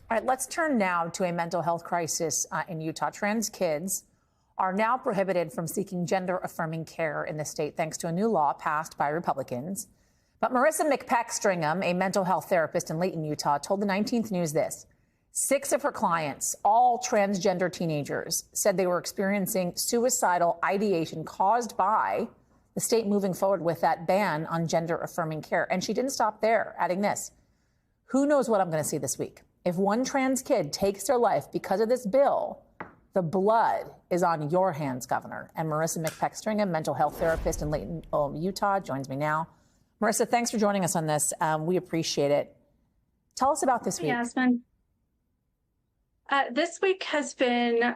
All right, let's turn now to a mental health crisis in Utah. Trans kids are now prohibited from seeking gender-affirming care in the state thanks to a new law passed by Republicans. But Marissa McPeck-Stringham, a mental health therapist in Layton, Utah, told the 19th News this. 6 of her clients, all transgender teenagers, said they were experiencing suicidal ideation caused by the state moving forward with that ban on gender-affirming care. And she didn't stop there, adding this. Who knows what I'm going to see this week? If one trans kid takes their life because of this bill, the blood is on your hands, Governor. And Marissa McPeck-Stringham, mental health therapist in Layton, Utah, joins me now. Marissa, thanks for joining us on this. We appreciate it. Tell us about this week. Yasmin. This week has been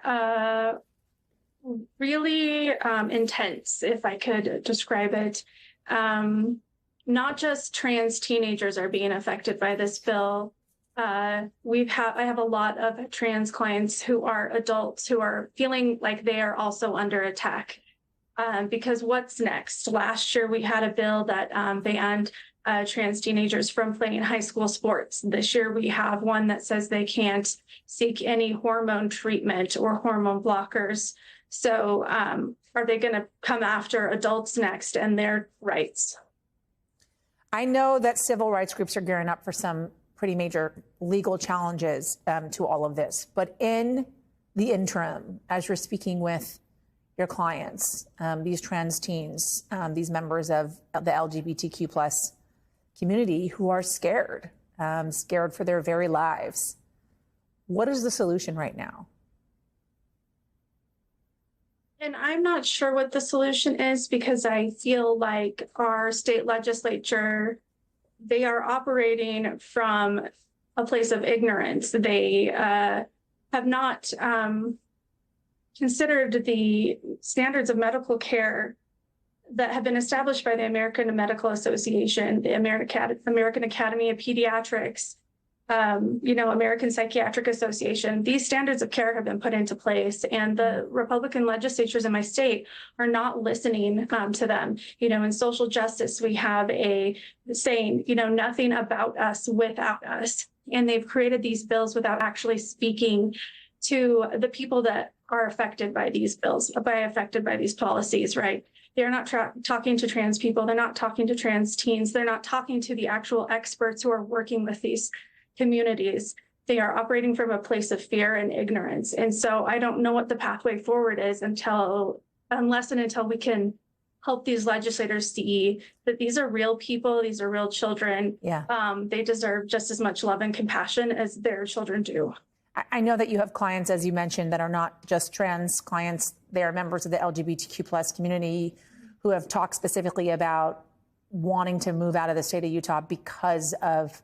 really intense, if I could describe it. Not just trans teenagers are being affected by this bill. I have a lot of trans clients who are adults who are feeling like they are also under attack. Because what's next? Last year, we had a bill that banned trans teenagers from playing high school sports. This year, we have one that says they can't seek any hormone treatment or hormone blockers. So are they going to come after adults next and their rights? I know that civil rights groups are gearing up for some pretty major legal challenges to all of this. But in the interim, as you're speaking with your clients, these trans teens, these members of the LGBTQ plus community who are scared, scared for their very lives, what is the solution right now? And I'm not sure what the solution is because I feel like our state legislature, they are operating from a place of ignorance. They have not considered the standards of medical care that have been established by the American Medical Association, the American Academy of Pediatrics, American Psychiatric Association. These standards of care have been put into place, and the Republican legislatures in my state are not listening to them. In social justice, we have a saying, nothing about us without us. And they've created these bills without actually speaking to the people that are affected by these bills, affected by these policies, right? They're not talking to trans people. They're not talking to trans teens. They're not talking to the actual experts who are working with these communities. They are operating from a place of fear and ignorance. And so I don't know what the pathway forward is unless and until we can help these legislators see that these are real people, these are real children. Yeah. They deserve just as much love and compassion as their children do. I know that you have clients, as you mentioned, that are not just trans clients. They are members of the LGBTQ plus community who have talked specifically about wanting to move out of the state of Utah because of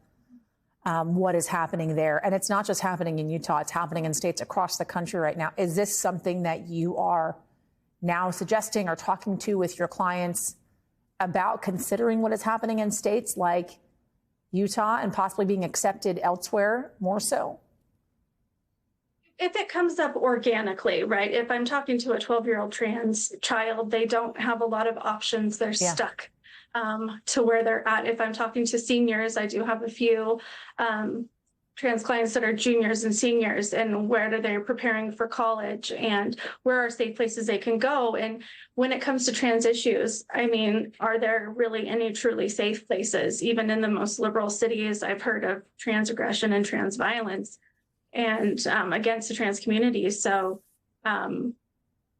what is happening there. And it's not just happening in Utah, it's happening in states across the country right now. Is this something that you are now suggesting or talking to with your clients about considering what is happening in states like Utah and possibly being accepted elsewhere more so? If it comes up organically, right? If I'm talking to a 12-year-old trans child, they don't have a lot of options. They're stuck to where they're at. If I'm talking to seniors, I do have a few trans clients that are juniors and seniors, and where are they preparing for college and where are safe places they can go? And when it comes to trans issues, I mean, are there really any truly safe places? Even in the most liberal cities, I've heard of trans aggression and trans violence and against the trans community. So,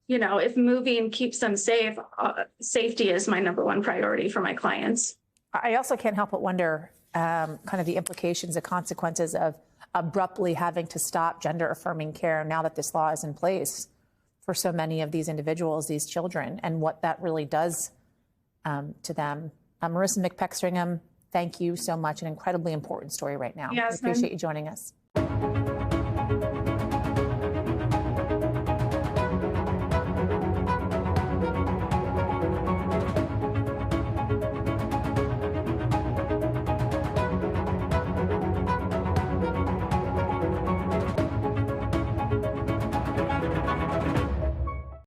if moving keeps them safe, safety is my number one priority for my clients. I also can't help but wonder kind of the implications, the consequences of abruptly having to stop gender affirming care now that this law is in place for so many of these individuals, these children, and what that really does to them. Marissa McPeck-Stringham, thank you so much. An incredibly important story right now. Yes, I appreciate you joining us.